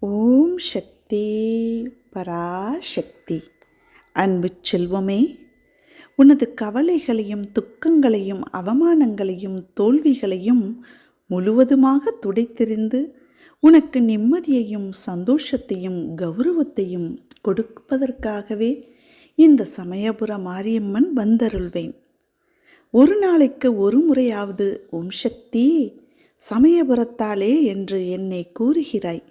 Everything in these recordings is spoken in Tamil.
ஓம் சக்தி பராசக்தி. அன்பு செல்வமே, உனது கவலைகளையும் துக்கங்களையும் அவமானங்களையும் தோல்விகளையும் முழுவதுமாக துடைத்தெறிந்து உனக்கு நிம்மதியையும் சந்தோஷத்தையும் கௌரவத்தையும் கொடுப்பதற்காகவே இந்த சமயபுர மாரியம்மன் வந்தருள்வேன். ஒரு நாளைக்கு ஒரு முறையாவது ஓம் சக்தி சமயபுரத்தாலே என்று என்னை கூறுகிறாய்.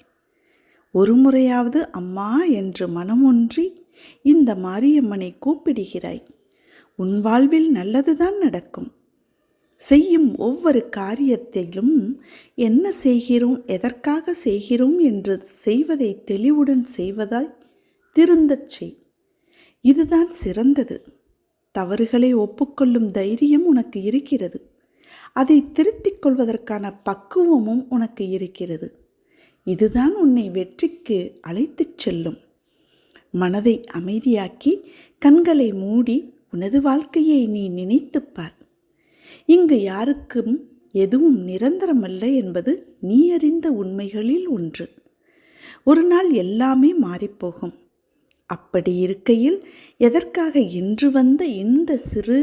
ஒரு முறையாவது அம்மா என்று மனமொன்றி இந்த மாரியம்மனை கூப்பிடுகிறாய். உன் வாழ்வில் நல்லதுதான் நடக்கும். செய்யும் ஒவ்வொரு காரியத்திலும் என்ன செய்கிறோம், எதற்காக செய்கிறோம் என்று செய்வதை தெளிவுடன் செய்வதாய் திருந்தச் செய். இதுதான் சிறந்தது. தவறுகளை ஒப்புக்கொள்ளும் தைரியம் உனக்கு இருக்கிறது. அதை திருத்திக் கொள்வதற்கான பக்குவமும் உனக்கு இருக்கிறது. இதுதான் உன்னை வெற்றிக்கு அழைத்துச் செல்லும். மனதை அமைதியாக்கி கண்களை மூடி உனது வாழ்க்கையை நீ நினைத்துப்பார். இங்கு யாருக்கும் எதுவும் நிரந்தரமல்ல என்பது நீ அறிந்த உண்மைகளில் ஒன்று. ஒரு நாள் எல்லாமே மாறிப்போகும். அப்படி இருக்கையில் எதற்காக இன்று வந்த இந்த சிறு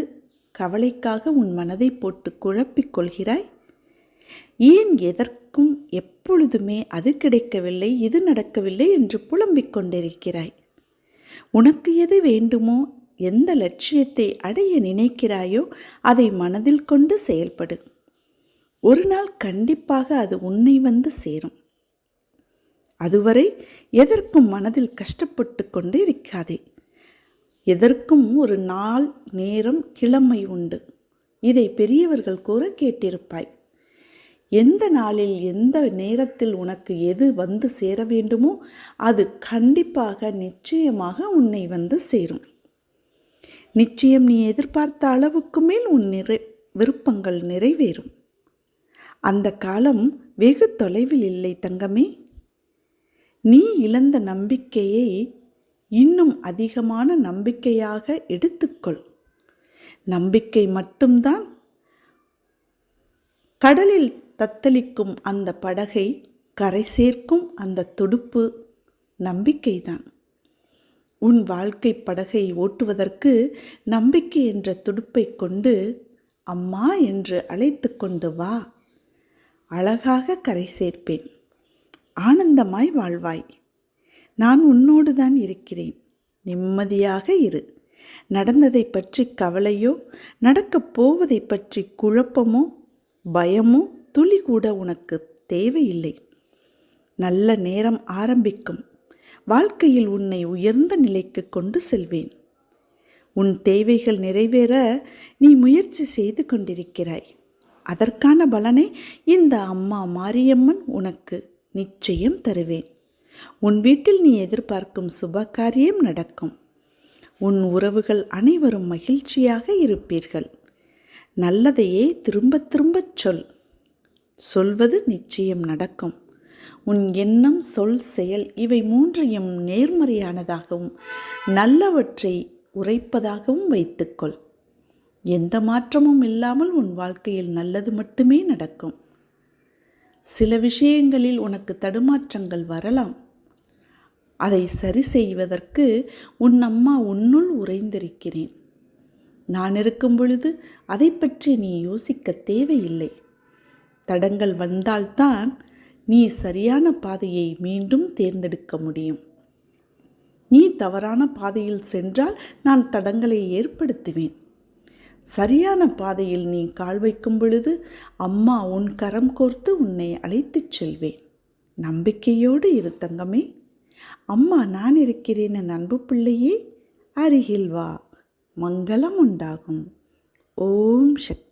கவலைக்காக உன் மனதை போட்டு குழப்பிக் கொள்கிறாய்? ஏன் எதற்கும் எப்பொழுதுமே அது கிடைக்கவில்லை, இது நடக்கவில்லை என்று புலம்பிக் கொண்டிருக்கிறாய்? உனக்கு எது வேண்டுமோ, எந்த லட்சியத்தை அடைய நினைக்கிறாயோ அதை மனதில் கொண்டு செயல்படு. ஒரு நாள் கண்டிப்பாக அது உன்னை வந்து சேரும். அதுவரை எதற்கும் மனதில் கஷ்டப்பட்டு கொண்டு இருக்காதே. எதற்கும் ஒரு நாள், நேரம், கிழமை உண்டு. இதை பெரியவர்கள் கூற கேட்டிருப்பாய். எந்த நாளில் எந்த நேரத்தில் உனக்கு எது வந்து சேர வேண்டுமோ அது கண்டிப்பாக நிச்சயமாக உன்னை வந்து சேரும். நிச்சயம் நீ எதிர்பார்த்த அளவுக்கு மேல் உன் விருப்பங்கள் நிறைவேறும். அந்த காலம் வெகு தொலைவில் இல்லை தங்கமே. நீ இழந்த நம்பிக்கையை இன்னும் அதிகமான நம்பிக்கையாக எடுத்துக்கொள். நம்பிக்கை மட்டும்தான் கடலில் தத்தளிக்கும் அந்த படகை கரை சேர்க்கும் அந்த துடுப்பு நம்பிக்கைதான். உன் வாழ்க்கை படகை ஓட்டுவதற்கு நம்பிக்கை என்ற துடுப்பை கொண்டு அம்மா என்று அழைத்து கொண்டு வா. அழகாக கரை சேர்ப்பேன். ஆனந்தமாய் வாழ்வாய். நான் உன்னோடு தான் இருக்கிறேன். நிம்மதியாக இரு. நடந்ததை பற்றி கவலையோ, நடக்கப் போவதை பற்றி குழப்பமோ பயமோ துளி கூட உனக்கு தேவையில்லை. நல்ல நேரம் ஆரம்பிக்கும். வாழ்க்கையில் உன்னை உயர்ந்த நிலைக்கு கொண்டு செல்வேன். உன் தேவைகள் நிறைவேற நீ முயற்சி செய்து கொண்டிருக்கிறாய். அதற்கான பலனை இந்த அம்மா மாரியம்மன் உனக்கு நிச்சயம் தருவேன். உன் வீட்டில் நீ எதிர்பார்க்கும் சுப காரியம் நடக்கும். உன் உறவுகள் அனைவரும் மகிழ்ச்சியாக இருப்பீர்கள். நல்லதையே திரும்ப திரும்பச் சொல். சொல்வது நிச்சயம் நடக்கும். உன் எண்ணம், சொல், செயல் இவை மூன்றையும் நேர்மறையானதாகவும் நல்லவற்றை உரைப்பதாகவும் வைத்துக்கொள். எந்த மாற்றமும் இல்லாமல் உன் வாழ்க்கையில் நல்லது மட்டுமே நடக்கும். சில விஷயங்களில் உனக்கு தடுமாற்றங்கள் வரலாம். அதை சரி செய்வதற்கு உன் அம்மா உன்னுள் உறைந்திருக்கிறேன். நான் இருக்கும் பொழுது அதை பற்றி நீ யோசிக்க தேவையில்லை. தடங்கள் வந்தால்தான் நீ சரியான பாதையை மீண்டும் தேர்ந்தெடுக்க முடியும். நீ தவறான பாதையில் சென்றால் நான் தடங்களை ஏற்படுத்துவேன். சரியான பாதையில் நீ கால் வைக்கும் பொழுது அம்மா உன் கரம் கோர்த்து உன்னை அழைத்துச் செல்வேன். நம்பிக்கையோடு இரு தங்கமே. அம்மா நான் இருக்கிறேன் என் அன்பு பிள்ளையே. அருகில் வா. மங்களம் உண்டாகும். ஓம் சக்தி.